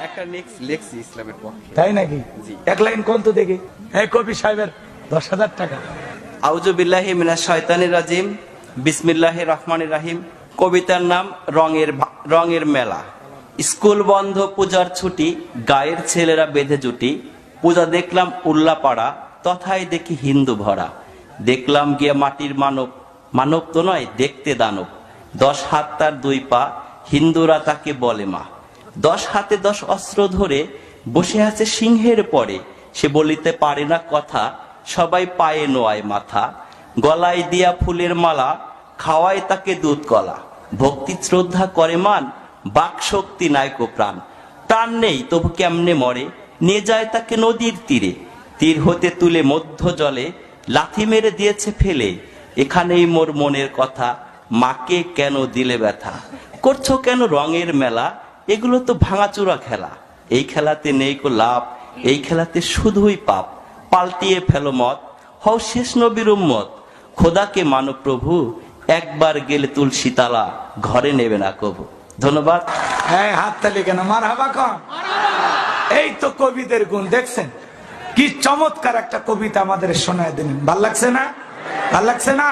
একটা লেখছি ইসলামের পক্ষে। তাই নাকি? এক লাইন কোন তো দেখি। এই কবি সাহেবের 10,000 টাকা। আউযু বিল্লাহি মিনাশ শাইতানির রাজিম, বিসমিল্লাহির রহমানির রহিম। কবিতার নাম রঙের মেলা। স্কুল বন্ধ, পূজার ছুটি, গায়ের ছেলেরা বেঁধে জুটি। পূজা দেখলাম উল্লাপাড়া, তথায় দেখি হিন্দু ভরা। দেখলাম গিয়া মাটির মানব, মানব তো নয় দেখতে দানব। 10 হাত তার 2 পা, হিন্দুরা তাকে বলে মা। 10 হাতে 10 অস্ত্র ধরে বসে আছে সিংহের পরে। সে বলিতে পারে না কথা, সবাই পায়ে নোয়ায় মাথা। গলায় দিয়া ফুলের মালা, খাওয়ায় তাকে দুধ কলা। ভক্তি শ্রদ্ধা করে মান, বাক শক্তি নায়ক প্রাণ। প্রাণ নেই তবু কেমনে মরে, নিয়ে যায় তাকে নদীর তীরে। তীর হতে তুলে মধ্য জলে, লাথি মেরে দিয়েছে ফেলে। এখানেই মোর মনের কথা, মাকে কেন দিলে ব্যথা। করছো কেন রঙের মেলা, এগুলো তো ভাঙাচুরা খেলা। এই খেলাতে নেই কো লাভ, এই খেলাতে শুধুই পাপ। পাল্টিয়ে ফেলো মত, হও শেষ নবীর উম্মত। খোদাকে মানো প্রভু, একবার গেলে তুলসী তালা, ঘরে নেবে না কবু। ধন্যবাদ। হ্যাঁ, হাততালি কেন? মারহাবা কন। এই তো কবিদের গুণ দেখছেন, কি চমৎকার একটা কবিতা আমাদের শোনায় দিলেন। ভাল লাগছে না? ভাল লাগছে না?